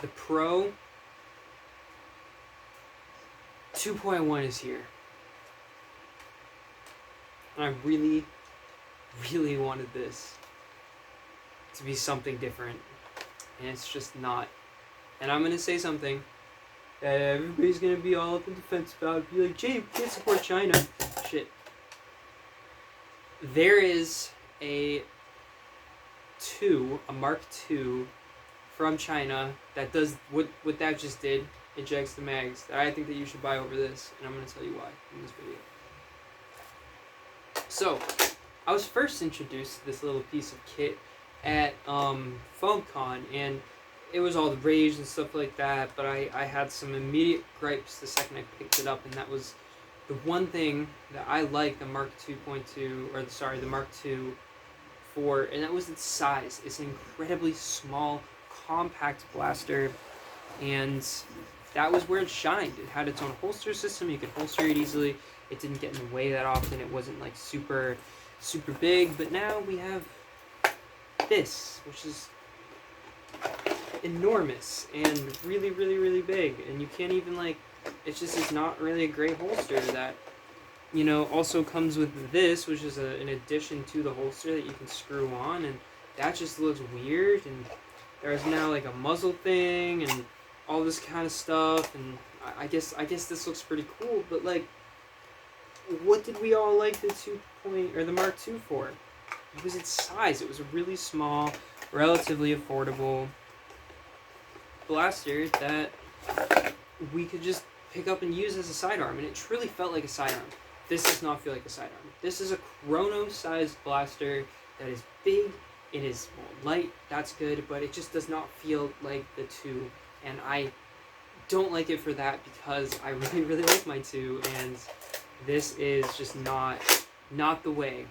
The Pro 2.1 is here. And I really, really wanted this to be something different. And it's just not. And I'm going to say something that everybody's going to be all up in defense about. Be like, Jay, you can't support China. Shit. There is a Mark II from China that does what that just did. Ejects the mags. That I think that you should buy over this. And I'm going to tell you why in this video. So, I was first introduced to this little piece of kit at FoamCon, and it was all the rage and stuff like that, but I had some immediate gripes the second I picked it up, and that was the one thing that I liked the Mark 2.2, or sorry, the Mark II for, and that was its size. It's an incredibly small, compact blaster, and that was where it shined. It had its own holster system. You could holster it easily. It didn't get in the way that often. It wasn't like super big. But now we have this, which is enormous and really, really, really big. And you can't even like, it's not really a great holster that, you know, also comes with this, which is an addition to the holster that you can screw on. And that just looks weird. And there's now like a muzzle thing and all this kind of stuff, and I guess this looks pretty cool, but like, what did we all like the Mark II for? It was its size. It was a really small, relatively affordable blaster that we could just pick up and use as a sidearm, and it truly felt like a sidearm. This does not feel like a sidearm. This is a chrono-sized blaster that is big. It is light. That's good, but it just does not feel like the 2. And I don't like it for that because I really, really like my 2, and this is just not the way.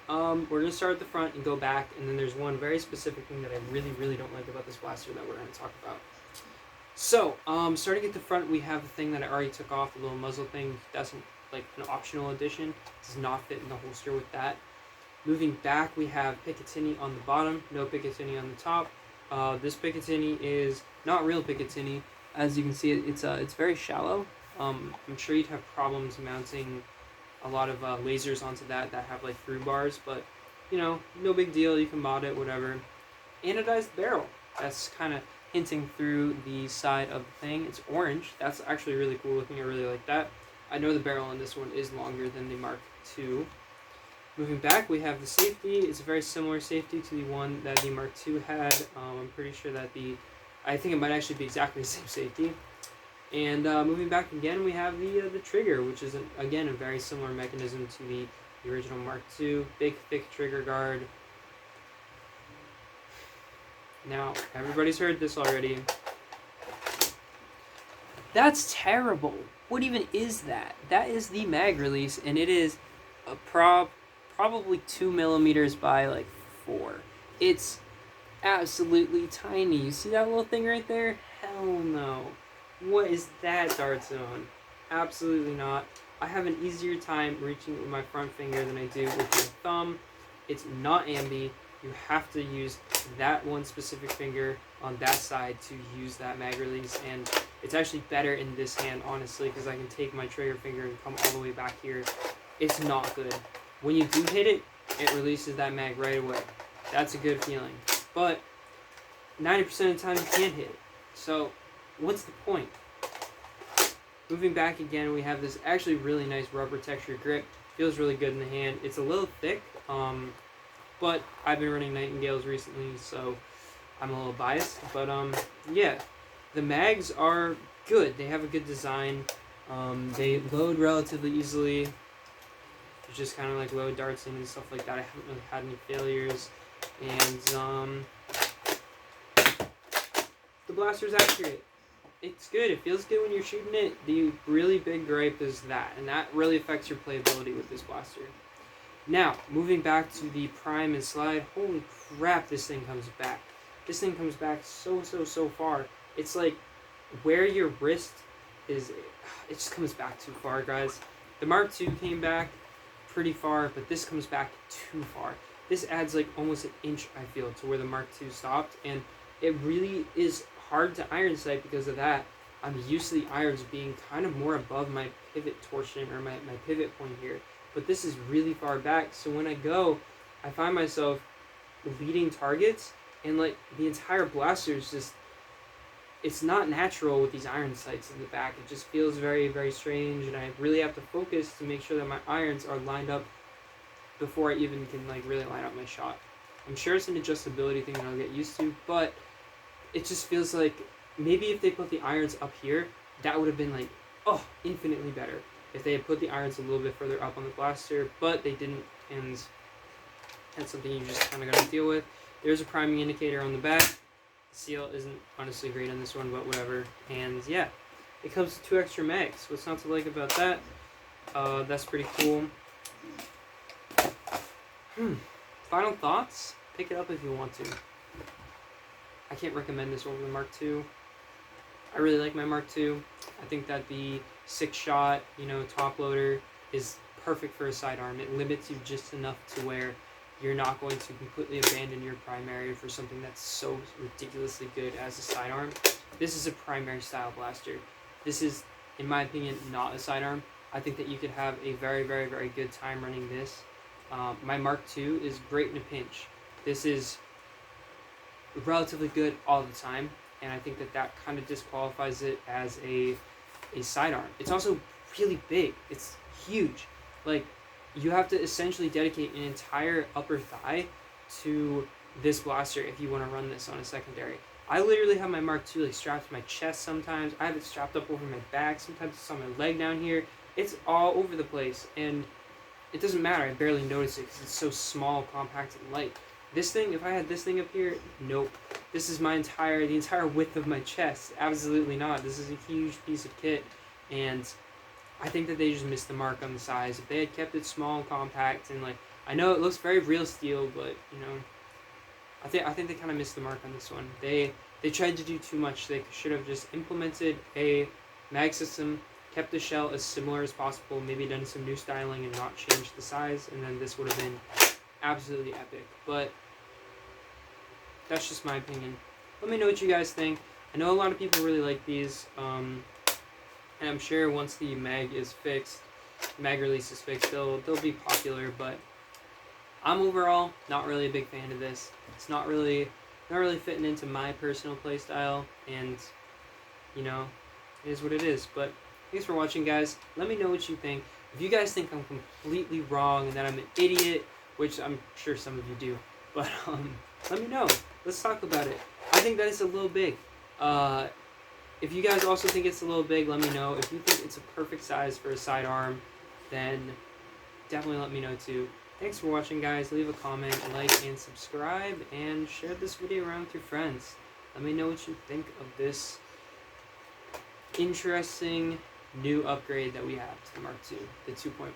We're going to start at the front and go back, and then there's one very specific thing that I really, really don't like about this blaster that we're going to talk about. So, starting at the front, we have the thing that I already took off, the little muzzle thing. That's like an optional addition. It does not fit in the holster with that. Moving back, we have Picatinny on the bottom, no Picatinny on the top. This Picatinny is not real Picatinny. As you can see, it's very shallow. I'm sure you'd have problems mounting a lot of lasers onto that have like through bars, but you know, no big deal. You can mod it, whatever. Anodized barrel. That's kind of hinting through the side of the thing. It's orange. That's actually really cool looking. I really like that. I know the barrel on this one is longer than the Mark II. Moving back, we have the safety. It's a very similar safety to the one that the Mark II had. I'm pretty sure that I think it might actually be exactly the same safety. And moving back again, we have the trigger, which is, again, a very similar mechanism to the original Mark II. Big, thick trigger guard. Now, everybody's heard this already. That's terrible. What even is that? That is the mag release, and it is a probably 2 millimeters by like 4. It's absolutely tiny. You see that little thing right there? Hell no. What is that dart zone? Absolutely not. I have an easier time reaching it with my front finger than I do with my thumb. It's not ambi. You have to use that one specific finger on that side to use that mag release, and it's actually better in this hand, honestly, because I can take my trigger finger and come all the way back here. It's not good. When you do hit it, it releases that mag right away. That's a good feeling. But 90% of the time you can't hit it. So what's the point? Moving back again, we have this actually really nice rubber texture grip. Feels really good in the hand. It's a little thick, but I've been running Nightingales recently, so I'm a little biased. But yeah, the mags are good. They have a good design. They load relatively easily. You just kind of like load darts in and stuff like that. I haven't really had any failures. And the blaster's accurate. It's good. It feels good when you're shooting it. The really big gripe is that, and that really affects your playability with this blaster. Now, moving back to the prime and slide. Holy crap, this thing comes back. This thing comes back so far. It's like where your wrist is, it just comes back too far, guys. The Mark II came back pretty far, but this comes back too far. This adds like almost an inch, I feel, to where the Mark II stopped, and it really is hard to iron sight because of that. I'm used to the irons being kind of more above my pivot torsion, or my pivot point here. But this is really far back, so when I go, I find myself leading targets, and like the entire blaster is just, it's not natural with these iron sights in the back. It just feels very, very strange, and I really have to focus to make sure that my irons are lined up before I even can like really line up my shot. I'm sure it's an adjustability thing that I'll get used to, but it just feels like maybe if they put the irons up here, that would have been like, oh, infinitely better if they had put the irons a little bit further up on the blaster, but they didn't, and that's something you just kind of got to deal with. There's a priming indicator on the back. The seal isn't honestly great on this one, but whatever. And yeah, it comes with 2 extra mags. What's not to like about that? That's pretty cool. Final thoughts? Pick it up if you want to. I can't recommend this over the Mark II. I really like my Mark II. I think that the 6-shot, top loader is perfect for a sidearm. It limits you just enough to where you're not going to completely abandon your primary for something that's so ridiculously good as a sidearm. This is a primary style blaster. This is, in my opinion, not a sidearm. I think that you could have a very, very, very good time running this. My Mark II is great in a pinch. This is relatively good all the time, and I think that that kind of disqualifies it as a sidearm. It's also really big. It's huge. Like, you have to essentially dedicate an entire upper thigh to this blaster if you want to run this on a secondary. I literally have my Mark II like strapped to my chest sometimes. I have it strapped up over my back. Sometimes it's on my leg down here. It's all over the place, and it doesn't matter. I barely notice it because it's so small, compact, and light. This thing, if I had this thing up here, nope. This is the entire width of my chest. Absolutely not. This is a huge piece of kit, and I think that they just missed the mark on the size. If they had kept it small and compact, and like, I know it looks very real steel, but I think they kind of missed the mark on this one. They tried to do too much. They should have just implemented a mag system, kept the shell as similar as possible, maybe done some new styling and not changed the size, and then this would have been absolutely epic. But that's just my opinion. Let me know what you guys think. I know a lot of people really like these, and I'm sure once the mag release is fixed, they'll be popular. But I'm overall not really a big fan of this. It's not really fitting into my personal playstyle, and it is what it is. But thanks for watching, guys. Let me know what you think. If you guys think I'm completely wrong and that I'm an idiot, which I'm sure some of you do, but let me know. Let's talk about it. I think that it's a little big. If you guys also think it's a little big, let me know. If you think it's a perfect size for a sidearm, then definitely let me know too. Thanks for watching, guys. Leave a comment, like, and subscribe, and share this video around with your friends. Let me know what you think of this interesting new upgrade that we have to the Mark II, the 2.1.